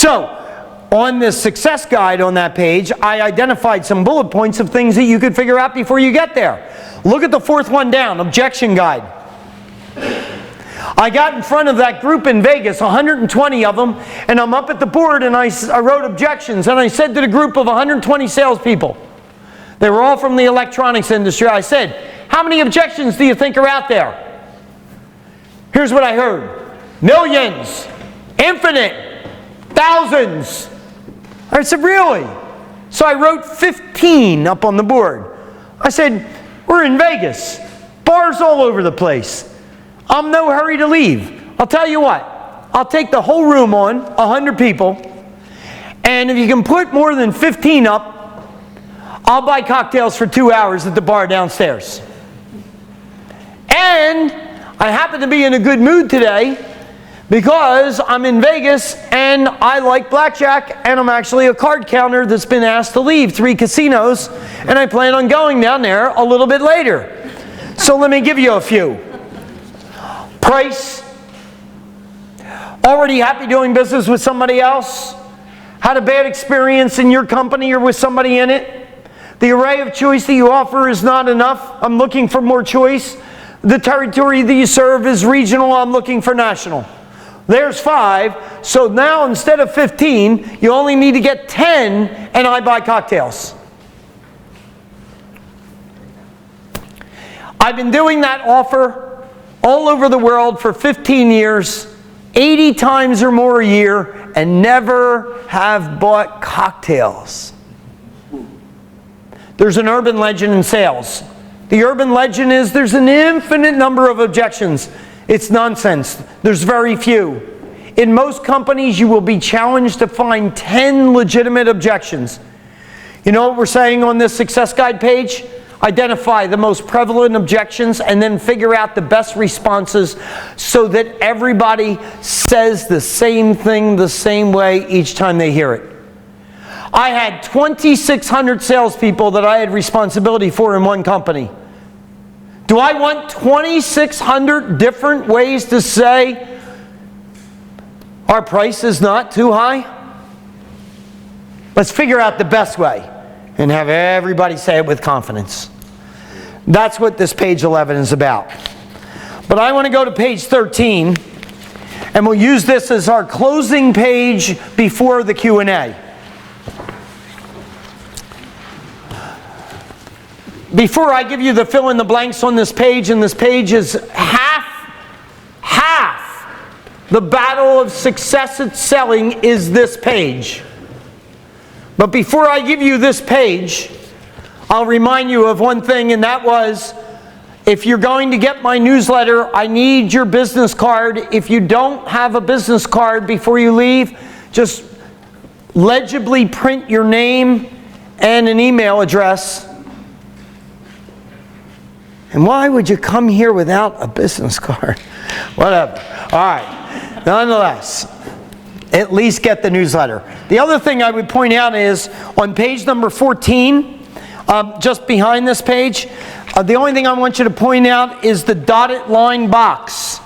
So, on this success guide on that page, I identified some bullet points of things that you could figure out before you get there. Look at the fourth one down, objection guide. I got in front of that group in Vegas, 120 of them, and I'm up at the board and I wrote objections, and I said to the group of 120 salespeople, they were all from the electronics industry, I said, how many objections do you think are out there? Here's what I heard. Millions, infinite, thousands. I said, really? So I wrote 15 up on the board. I said, we're in Vegas, bars all over the place. I'm no hurry to leave. I'll tell you what, I'll take the whole room on, 100 people, and if you can put more than 15 up, I'll buy cocktails for 2 hours at the bar downstairs. And I happen to be in a good mood today because I'm in Vegas and I like blackjack, and I'm actually a card counter that's been asked to leave 3 casinos, and I plan on going down there a little bit later. So let me give you a few. Price. Already happy doing business with somebody else? Had a bad experience in your company or with somebody in it? The array of choice that you offer is not enough. I'm looking for more choice. The territory that you serve is regional. I'm looking for national. There's 5. So now instead of 15, you only need to get 10, and I buy cocktails. I've been doing that offer all over the world for 15 years, 80 times or more a year, and never have bought cocktails. There's an urban legend in sales. The urban legend is there's an infinite number of objections. It's nonsense. There's very few. In most companies, you will be challenged to find 10 legitimate objections. You know what we're saying on this success guide page? Identify the most prevalent objections and then figure out the best responses so that everybody says the same thing the same way each time they hear it. I had 2,600 salespeople that I had responsibility for in one company. Do I want 2,600 different ways to say our price is not too high? Let's figure out the best way and have everybody say it with confidence. That's what this page 11 is about. But I want to go to page 13, and we'll use this as our closing page before the Q&A. Before I give you the fill in the blanks on this page, and this page is half the battle of success at selling is this page. But before I give you this page, I'll remind you of one thing, and that was, if you're going to get my newsletter, I need your business card. If you don't have a business card before you leave, just legibly print your name and an email address. And why would you come here without a business card? Whatever. All right. Nonetheless, at least get the newsletter. The other thing I would point out is on page number 14, just behind this page, the only thing I want you to point out is the dotted line box.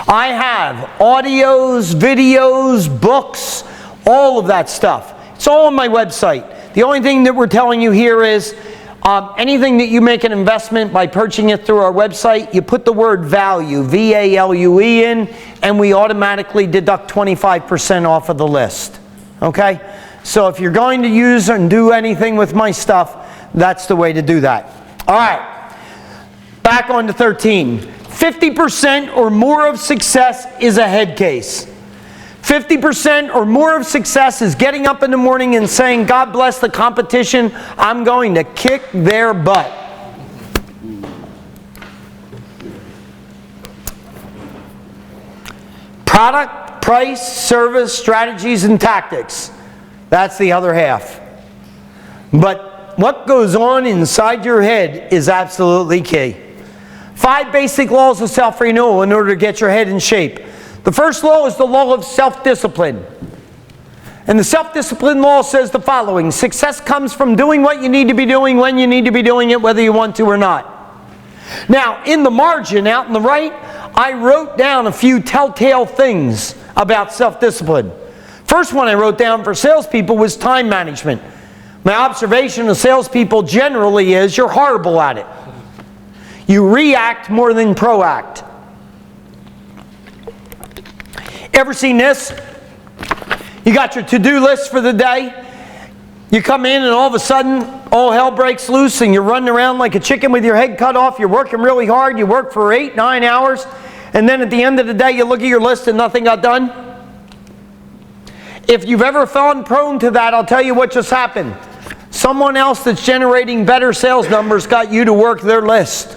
I have audios, videos, books, all of that stuff. It's all on my website. The only thing that we're telling you here is anything that you make an investment by purchasing it through our website, you put the word value, V-A-L-U-E in, and we automatically deduct 25% off of the list. Okay? So if you're going to use and do anything with my stuff, that's the way to do that. All right. Back on to 13. 50% or more of success is a head case. 50% or more of success is getting up in the morning and saying, God bless the competition, I'm going to kick their butt. Product, price, service, strategies, and tactics. That's the other half. But what goes on inside your head is absolutely key. 5 basic laws of self-renewal in order to get your head in shape. The first law is the law of self-discipline. And the self-discipline law says the following: success comes from doing what you need to be doing when you need to be doing it, whether you want to or not. Now, in the margin out on the right, I wrote down a few telltale things about self-discipline. First one I wrote down for salespeople was time management. My observation of salespeople generally is you're horrible at it. You react more than proact. Ever seen this? You got your to-do list for the day. You come in and all of a sudden, all hell breaks loose and you're running around like a chicken with your head cut off. You're working really hard. You work for 8, 9 hours. And then at the end of the day, you look at your list and nothing got done. If you've ever fallen prone to that, I'll tell you what just happened. Someone else that's generating better sales numbers got you to work their list.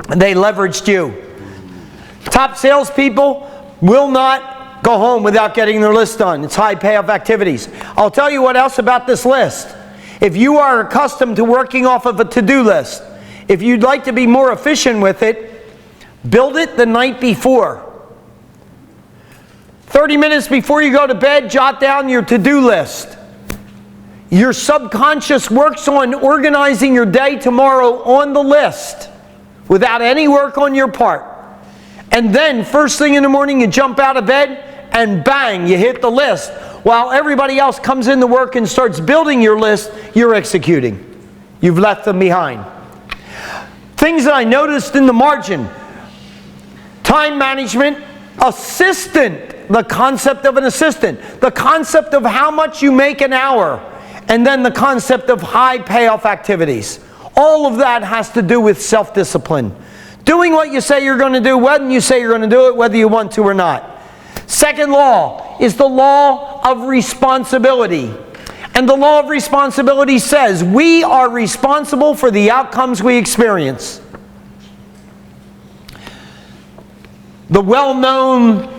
And they leveraged you. Top salespeople will not go home without getting their list done. It's high payoff activities. I'll tell you what else about this list. If you are accustomed to working off of a to-do list, if you'd like to be more efficient with it, build it the night before. 30 minutes before you go to bed, jot down your to-do list. Your subconscious works on organizing your day tomorrow on the list without any work on your part. And then, first thing in the morning, you jump out of bed and bang, you hit the list. While everybody else comes into work and starts building your list, you're executing. You've left them behind. Things that I noticed in the margin. Time management, assistant. The concept of an assistant. The concept of how much you make an hour. And then the concept of high payoff activities. All of that has to do with self-discipline. Doing what you say you're going to do when you say you're going to do it, whether you want to or not. Second law is the law of responsibility. And the law of responsibility says we are responsible for the outcomes we experience. The well-known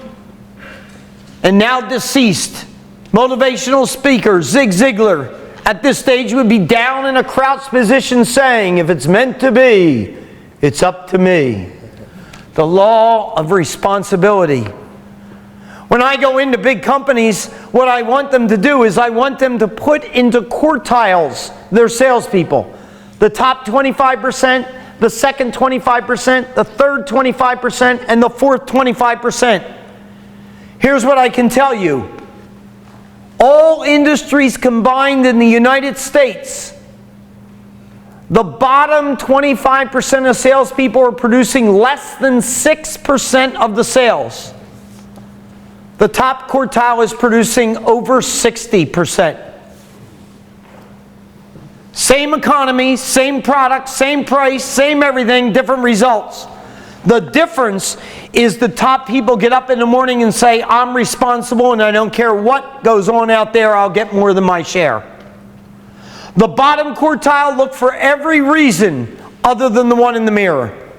and now deceased motivational speaker Zig Ziglar at this stage would be down in a crouched position saying, if it's meant to be, it's up to me. The law of responsibility. When I go into big companies, what I want them to do is I want them to put into quartiles their salespeople. The top 25%, the second 25%, the third 25%, and the fourth 25%. Here's what I can tell you. All industries combined in the United States, the bottom 25% of salespeople are producing less than 6% of the sales. The top quartile is producing over 60%. Same economy, same product, same price, same everything, different results. The difference is the top people get up in the morning and say, I'm responsible and I don't care what goes on out there, I'll get more than my share. The bottom quartile look for every reason other than the one in the mirror.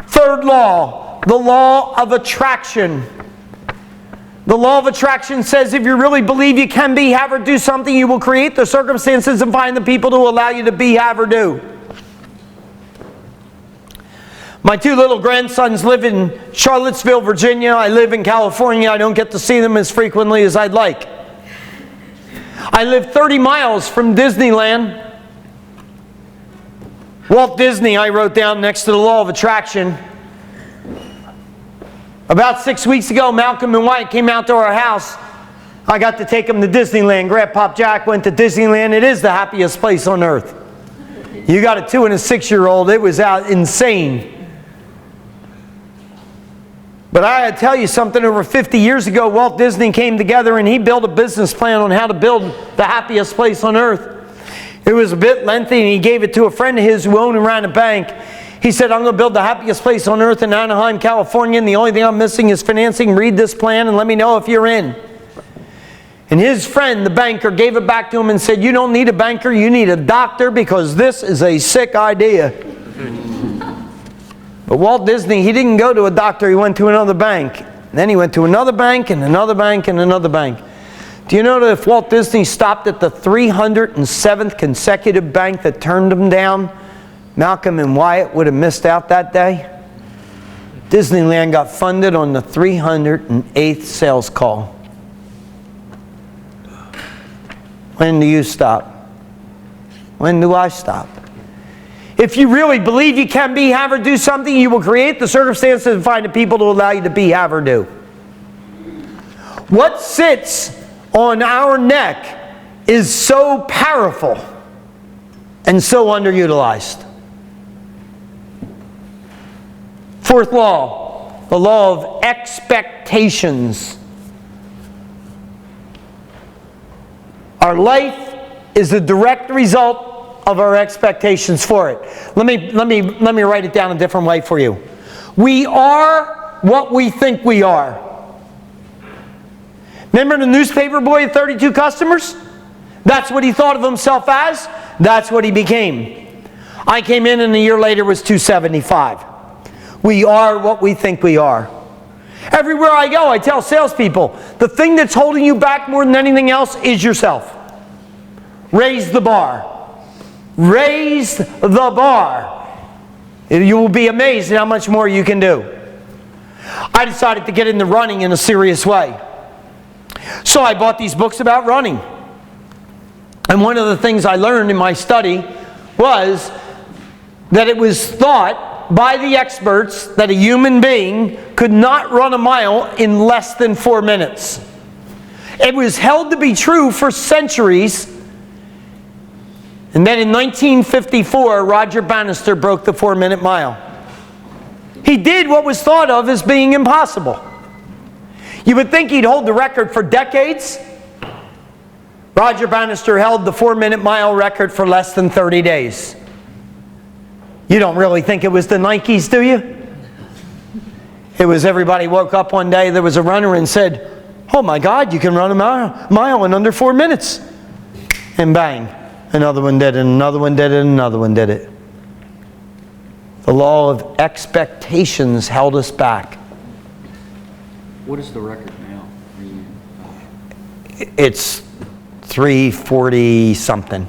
Third law, the law of attraction. The law of attraction says if you really believe you can be, have, or do something, you will create the circumstances and find the people to allow you to be, have, or do. My 2 little grandsons live in Charlottesville, Virginia. I live in California. I don't get to see them as frequently as I'd like. I live 30 miles from Disneyland. Walt Disney, I wrote down next to the law of attraction. About 6 weeks ago, Malcolm and Wyatt came out to our house. I got to take them to Disneyland. Grandpa Jack went to Disneyland. It is the happiest place on earth. You got a 2 and a 6-year-old. It was out insane. But I gotta tell you something, over 50 years ago, Walt Disney came together and he built a business plan on how to build the happiest place on earth. It was a bit lengthy and he gave it to a friend of his who owned and ran a bank. He said, I'm going to build the happiest place on earth in Anaheim, California, and the only thing I'm missing is financing. Read this plan and let me know if you're in. And his friend, the banker, gave it back to him and said, you don't need a banker, you need a doctor because this is a sick idea. But Walt Disney, he didn't go to a doctor, he went to another bank. And then he went to another bank and another bank and another bank. Do you know that if Walt Disney stopped at the 307th consecutive bank that turned him down, Malcolm and Wyatt would have missed out that day? Disneyland got funded on the 308th sales call. When do you stop? When do I stop? If you really believe you can be, have, or do something, you will create the circumstances and find the people to allow you to be, have, or do. What sits on our neck is so powerful and so underutilized. Fourth law, the law of expectations. Our life is a direct result of our expectations for it. Let me write it down a different way for you. We are what we think we are. Remember the newspaper boy with 32 customers? That's what he thought of himself as. That's what he became. I came in and a year later was 275. We are what we think we are. Everywhere I go, I tell salespeople, the thing that's holding you back more than anything else is yourself. Raise the bar. Raise the bar. You will be amazed at how much more you can do. I decided to get into running in a serious way. So I bought these books about running. And one of the things I learned in my study was that it was thought by the experts that a human being could not run a mile in less than 4 minutes. It was held to be true for centuries. And then in 1954, Roger Bannister broke the 4-minute mile. He did what was thought of as being impossible. You would think he'd hold the record for decades. Roger Bannister held the 4-minute mile record for less than 30 days. You don't really think it was the Nikes, do you? It was everybody woke up one day, there was a runner and said, oh my God, you can run a mile in under 4 minutes. And bang, another one did it, another one did it, another one did it. The law of expectations held us back. What is the record now? It's 340 something.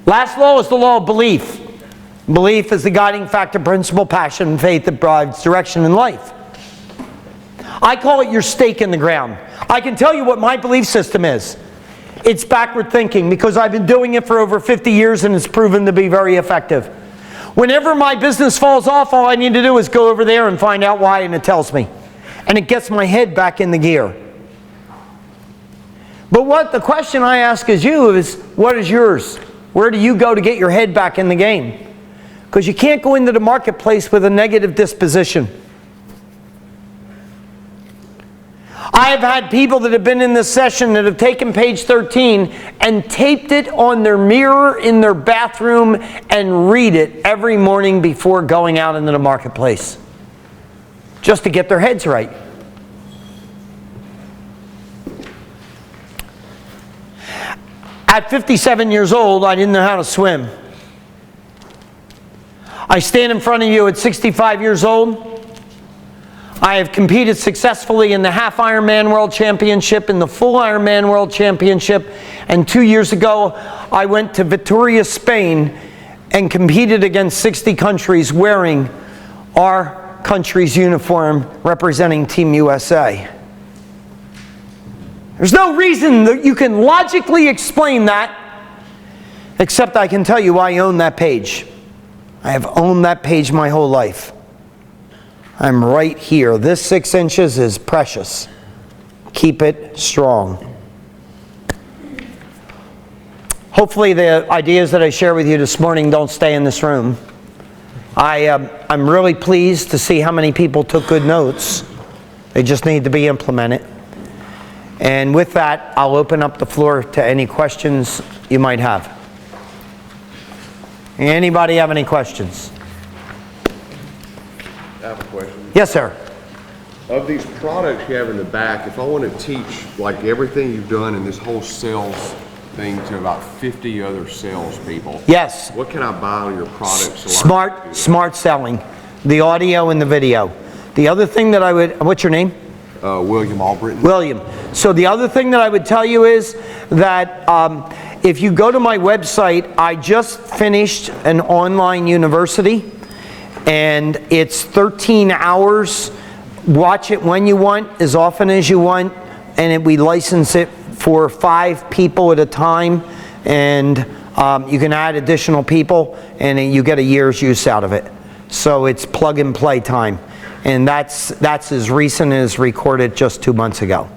Last law is the law of belief. Belief is the guiding factor, principle, passion, and faith that provides direction in life. I call it your stake in the ground. I can tell you what my belief system is. It's backward thinking because I've been doing it for over 50 years and it's proven to be very effective. Whenever my business falls off, all I need to do is go over there and find out why, and it tells me. And it gets my head back in the gear. But what the question I ask is what is yours? Where do you go to get your head back in the game? Because you can't go into the marketplace with a negative disposition. I have had people that have been in this session that have taken page 13 and taped it on their mirror in their bathroom and read it every morning before going out into the marketplace. Just to get their heads right. At 57 years old, I didn't know how to swim. I stand in front of you at 65 years old. I have competed successfully in the Half Ironman World Championship, in the Full Ironman World Championship, and 2 years ago I went to Vitoria, Spain, and competed against 60 countries wearing our country's uniform representing Team USA. There's no reason that you can logically explain that, except I can tell you I own that page. I have owned that page my whole life. I'm right here. This 6 inches is precious. Keep it strong. Hopefully the ideas that I share with you this morning don't stay in this room. I'm really pleased to see how many people took good notes. They just need to be implemented. And with that, I'll open up the floor to any questions you might have. Anybody have any questions? I have a question. Yes, sir. Of these products you have in the back, if I want to teach like everything you've done in this whole sales thing to about 50 other salespeople, yes. What can I buy on your products? Smart selling, the audio and the video. The other thing that I would, what's your name? William Albritton. William. So the other thing that I would tell you is that if you go to my website, I just finished an online university, and it's 13 hours. Watch it when you want, as often as you want, and we license it for 5 people at a time, and you can add additional people, and you get a year's use out of it. So it's plug and play time, and that's as recent as recorded just 2 months ago.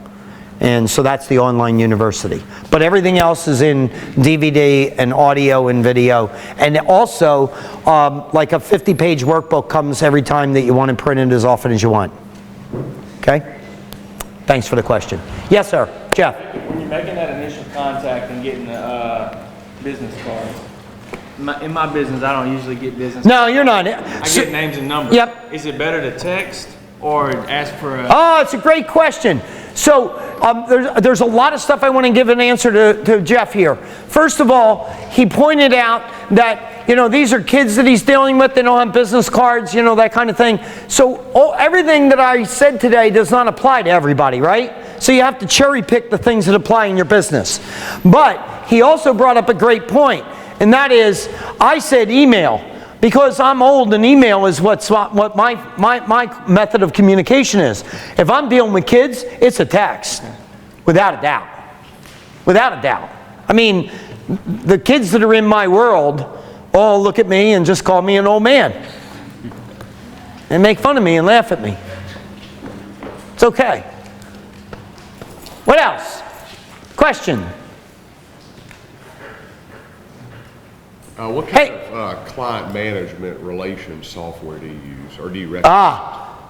And so that's the online university. But everything else is in DVD and audio and video. And also, like a 50-page workbook comes every time that you want to print it as often as you want. Okay? Thanks for the question. Yes, sir. Jeff. When you're making that initial contact and getting the business cards, in my business, I don't usually get business No, you're not. I get names and numbers. Yep. Is it better to text or ask for a... Oh, it's a great question. So there's a lot of stuff I want to give an answer to Jeff here. First of all, he pointed out that, you know, these are kids that he's dealing with. They don't have business cards, you know, that kind of thing. So everything that I said today does not apply to everybody, right? So you have to cherry pick the things that apply in your business. But he also brought up a great point, and that is, I said email. Because I'm old and email is what my method of communication is. If I'm dealing with kids, it's a text. Without a doubt. Without a doubt. I mean, the kids that are in my world all look at me and just call me an old man. And make fun of me and laugh at me. It's okay. What else? Question? What kind of client management relations software do you use, or do you recommend?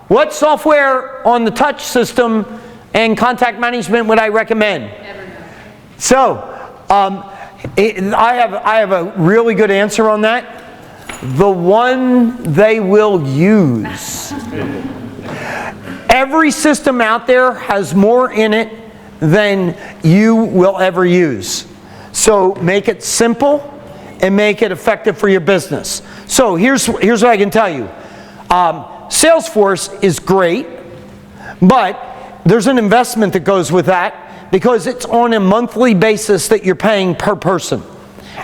What software on the touch system and contact management would I recommend? So, I have a really good answer on that. The one they will use. Every system out there has more in it than you will ever use. So make it simple and make it effective for your business. So here's what I can tell you. Salesforce is great, but there's an investment that goes with that because it's on a monthly basis that you're paying per person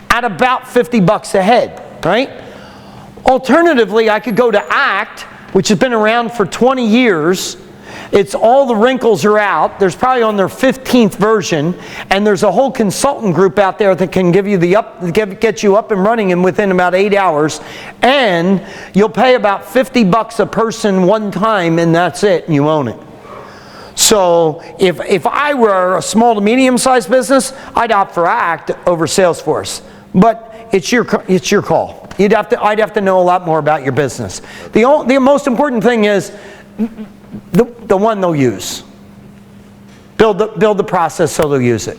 at about $50 a head, right? Alternatively, I could go to ACT, which has been around for 20 years. It's all the wrinkles are out. There's probably on their 15th version, and there's a whole consultant group out there that can give you get you up and running and within about 8 hours, and you'll pay about $50 a person one time, and that's it, and you own it. So if I were a small to medium-sized business, I'd opt for ACT over Salesforce, but it's your call. I'd have to know a lot more about your business. The most important thing is the one they'll use. Build the process so they'll use it.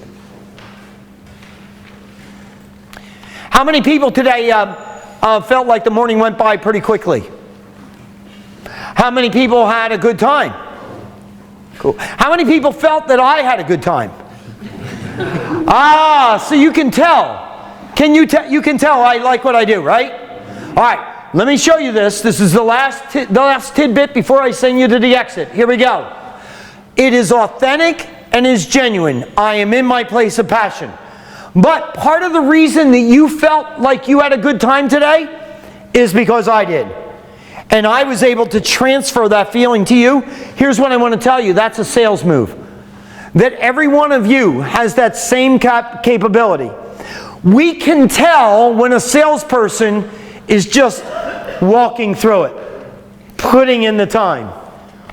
How many people today felt like the morning went by pretty quickly? How many people had a good time? Cool. How many people felt that I had a good time? So you can tell. You can tell I like what I do, right? All right. Let me show you this. This is the last tidbit before I send you to the exit. Here we go. It is authentic and is genuine. I am in my place of passion. But part of the reason that you felt like you had a good time today is because I did. And I was able to transfer that feeling to you. Here's what I want to tell you. That's a sales move. That every one of you has that same capability. We can tell when a salesperson is just walking through it, putting in the time.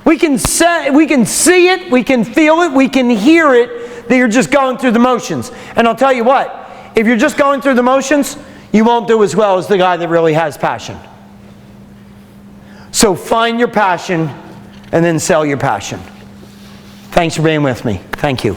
We can see it, we can feel it, we can hear it, that you're just going through the motions. And I'll tell you what, if you're just going through the motions, you won't do as well as the guy that really has passion. So find your passion and then sell your passion. Thanks for being with me. Thank you.